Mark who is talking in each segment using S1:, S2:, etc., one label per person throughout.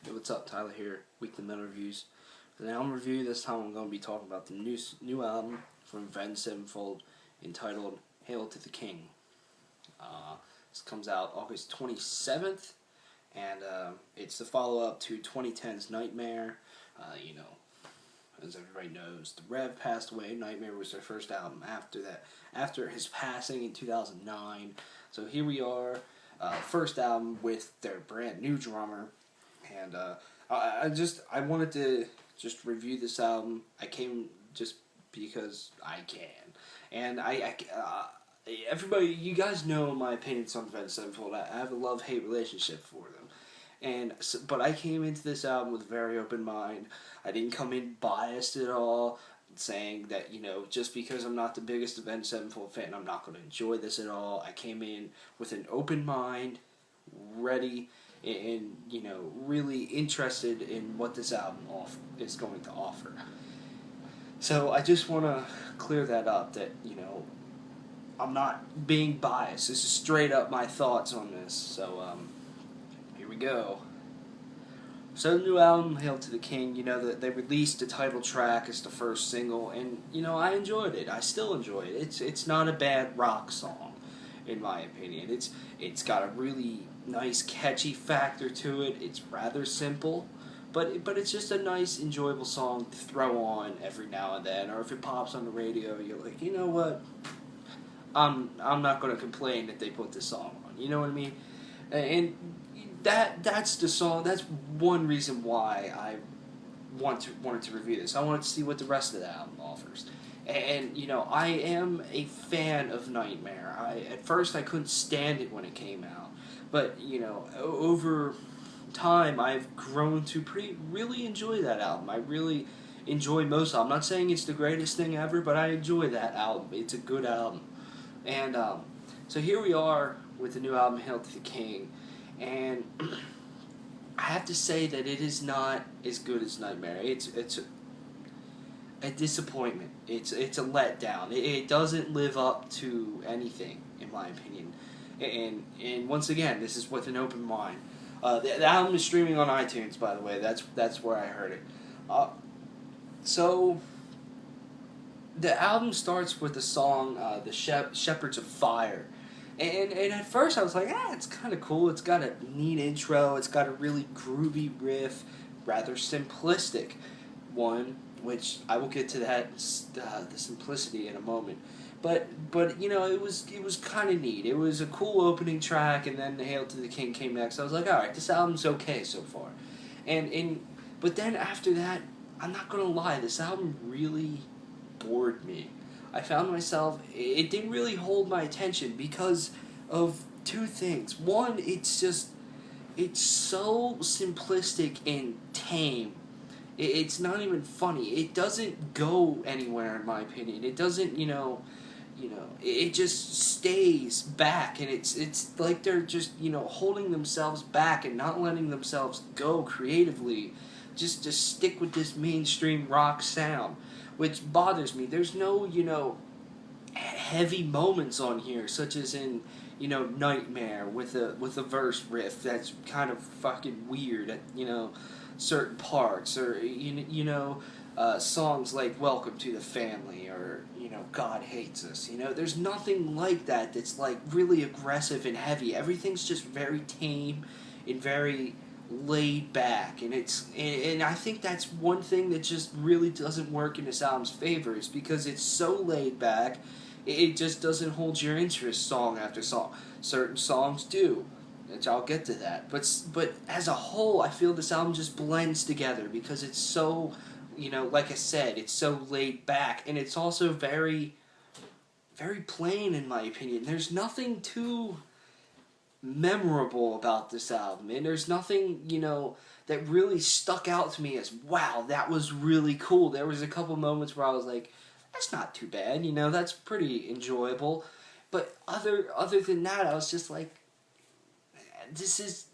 S1: Hey, what's up? Tyler here, Weekly Metal Reviews. For the album review, this time I'm going to be talking about the new album from Avenged Sevenfold entitled Hail to the King. This comes out August 27th, and it's the follow-up to 2010's Nightmare. As everybody knows, the Rev passed away. Nightmare was their first album after his passing in 2009. So here we are, first album with their brand new drummer. And I wanted to just review this album. I came just because I can, and everybody, you guys know my opinions on Avenged Sevenfold. I have a love-hate relationship for them, but I came into this album with a very open mind. I didn't come in biased at all, saying that just because I'm not the biggest Avenged Sevenfold fan, I'm not going to enjoy this at all. I came in with an open mind, ready, and really interested in what this album is going to offer. So I just want to clear that up, that I'm not being biased. This is straight up my thoughts on this. So here we go. So the new album, Hail to the King, that they released the title track as the first single, and I enjoyed it. I still enjoy it. It's not a bad rock song, in my opinion. It's got a really nice, catchy factor to it. It's rather simple, but it's just a nice, enjoyable song to throw on every now and then. Or if it pops on the radio, you're like, you know what? I'm not going to complain that they put this song on. You know what I mean? And that's the song. That's one reason why I wanted to review this. I wanted to see what the rest of the album offers. And I am a fan of Nightmare. At first I couldn't stand it when it came out, but over time I've grown to really enjoy that album. I really enjoy most of it. I'm not saying it's the greatest thing ever, but I enjoy that album. It's a good album. And so here we are with the new album, Hail to the King, and I have to say that it is not as good as Nightmare. It's a disappointment. It's a letdown. It doesn't live up to anything, in my opinion. And once again, this is with an open mind. The album is streaming on iTunes, by the way. That's where I heard it. So the album starts with the song "The Shepherds of Fire," and at first I was like, it's kind of cool. It's got a neat intro. It's got a really groovy riff, rather simplistic one, which I will get to that the simplicity in a moment. But it was kind of neat. It was a cool opening track, and then the Hail to the King came next. I was like, all right, this album's okay so far. But then after that, I'm not gonna lie, this album really bored me. I found myself, it didn't really hold my attention because of two things. One, it's so simplistic and tame. It's not even funny. It doesn't go anywhere, in my opinion. It doesn't, it just stays back, and it's like they're just, holding themselves back and not letting themselves go creatively. Just stick with this mainstream rock sound, which bothers me. There's no, heavy moments on here, such as in, Nightmare with a verse riff that's kind of fucking weird at, certain parts, or songs like "Welcome to the Family" or "God Hates Us." There's nothing like that that's like really aggressive and heavy. Everything's just very tame and very laid back, and I think that's one thing that just really doesn't work in this album's favor, is because it's so laid back. It just doesn't hold your interest song after song. Certain songs do, which I'll get to that. But as a whole, I feel this album just blends together because it's so, like I said, it's so laid back, and it's also very, very plain, in my opinion. There's nothing too memorable about this album, and there's nothing, that really stuck out to me as, wow, that was really cool. There was a couple moments where I was like, that's not too bad, that's pretty enjoyable. But other than that, I was just like, this is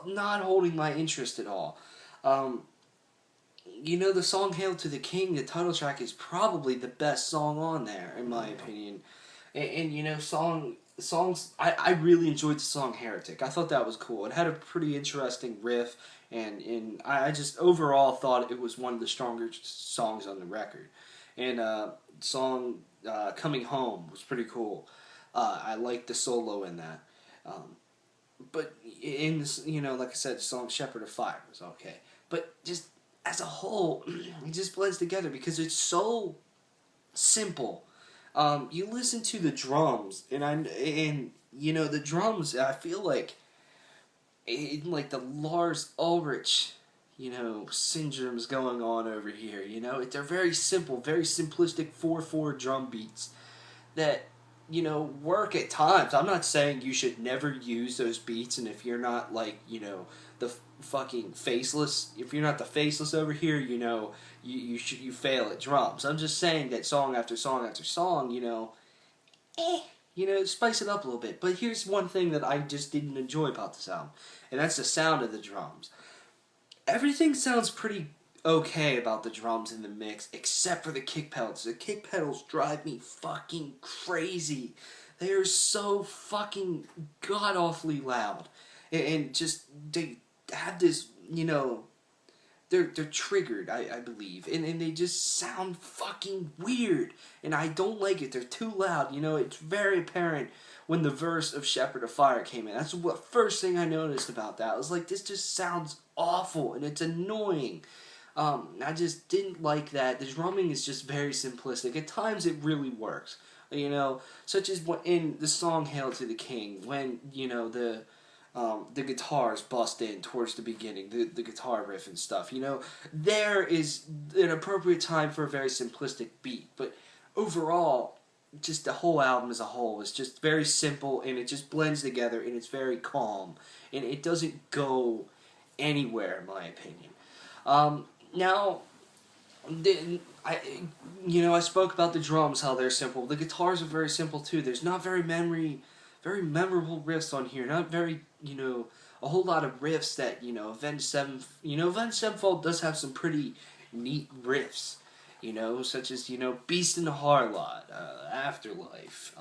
S1: not holding my interest at all. The song "Hail to the King," the title track, is probably the best song on there, in my opinion. And song songs, I really enjoyed the song Heretic. I thought that was cool. It had a pretty interesting riff, and I just overall thought it was one of the stronger songs on the record. And song Coming Home was pretty cool. I liked the solo in that. Um, but in this, like I said, the song Shepherd of Fire was okay. But just as a whole, it just blends together because it's so simple. You listen to the drums, and the drums. I feel like in like the Lars Ulrich, syndrome's going on over here. They're very simple, very simplistic 4/4 drum beats that work at times. I'm not saying you should never use those beats, and if you're not like the fucking faceless, if you're not the faceless over here, you fail at drums. I'm just saying that song after song after song, spice it up a little bit. But here's one thing that I just didn't enjoy about this album, and that's the sound of the drums. Everything sounds pretty okay about the drums in the mix, except for the kick pedals. The kick pedals drive me fucking crazy. They are so fucking god-awfully loud. And just, they have this, they're triggered, I believe. And they just sound fucking weird. And I don't like it. They're too loud. It's very apparent when the verse of Shepherd of Fire came in. That's the first thing I noticed about that. I was like, this just sounds awful and it's annoying. I just didn't like that. The drumming is just very simplistic. At times it really works. Such as in the song Hail to the King, when, the guitars bust in towards the beginning, the guitar riff and stuff. There is an appropriate time for a very simplistic beat. But overall, just the whole album as a whole is just very simple, and it just blends together, and it's very calm. And it doesn't go anywhere, in my opinion. Now, I spoke about the drums, how they're simple. The guitars are very simple too. There's not very memorable riffs on here. Not very, a whole lot of riffs that Avenged Sevenfold does have some pretty neat riffs. Such as Beast in the Harlot, Afterlife.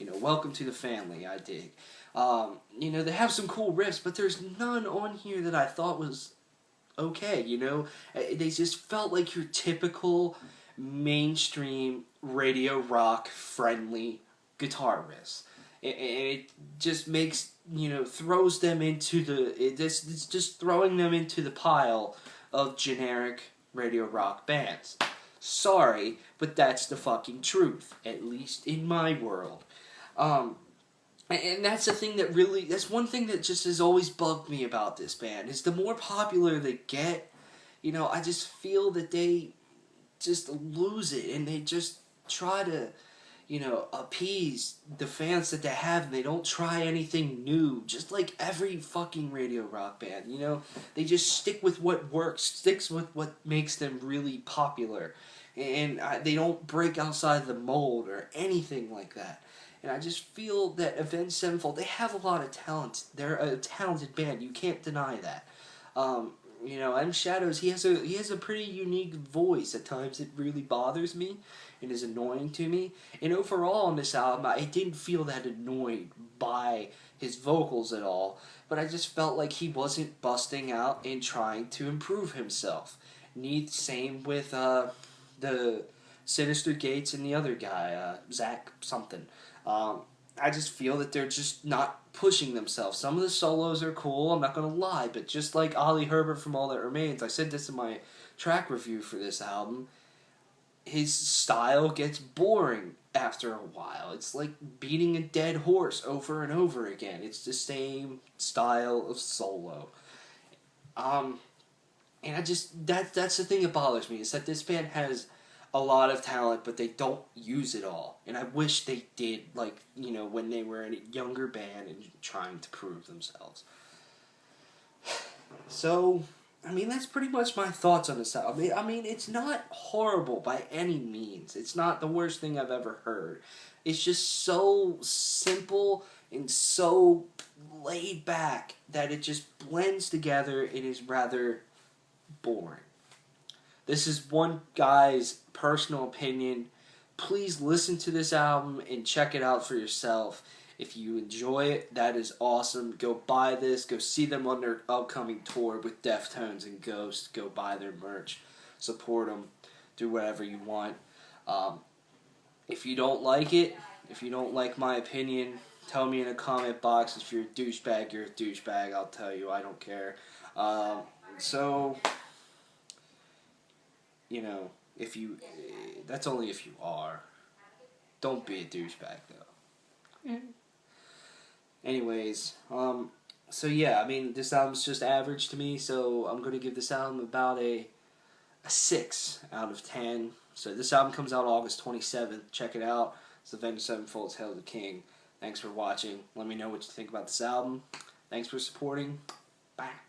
S1: Welcome to the Family. I dig. They have some cool riffs, but there's none on here that I thought was okay. They just felt like your typical mainstream radio rock friendly guitar riffs. It just makes throws them into it's just throwing them into the pile of generic radio rock bands. Sorry, but that's the fucking truth, at least in my world. And that's the thing that's one thing that just has always bugged me about this band, is the more popular they get, I just feel that they just lose it, and they just try to, appease the fans that they have, and they don't try anything new, just like every fucking radio rock band, They just stick with what works, sticks with what makes them really popular, and they don't break outside the mold or anything like that. And I just feel that Avenged Sevenfold, they have a lot of talent. They're a talented band. You can't deny that. M Shadows, he has a pretty unique voice. At times it really bothers me and is annoying to me. And overall on this album, I didn't feel that annoyed by his vocals at all. But I just felt like he wasn't busting out and trying to improve himself. Same with the Sinister Gates and the other guy, Zach something. I just feel that they're just not pushing themselves. Some of the solos are cool, I'm not going to lie, but just like Ollie Herbert from All That Remains, I said this in my track review for this album, his style gets boring after a while. It's like beating a dead horse over and over again. It's the same style of solo. And that's the thing that bothers me, is that this band has a lot of talent, but they don't use it all. And I wish they did, when they were a younger band and trying to prove themselves. So, that's pretty much my thoughts on this album. It's not horrible by any means. It's not the worst thing I've ever heard. It's just so simple and so laid back that it just blends together and is rather boring. This is one guy's personal opinion. Please listen to this album and check it out for yourself. If you enjoy it, that is awesome. Go buy this. Go see them on their upcoming tour with Deftones and Ghost. Go buy their merch. Support them. Do whatever you want. If you don't like it, if you don't like my opinion, tell me in a comment box. If you're a douchebag, you're a douchebag. I'll tell you. I don't care. So, you know, if you, that's only if you are. Don't be a douchebag, though. Anyways, so yeah, I mean, this album's just average to me, so I'm going to give this album about a 6 out of 10. So this album comes out August 27th. Check it out. It's Avenged Sevenfold's Hail to the King. Thanks for watching. Let me know what you think about this album. Thanks for supporting. Bye.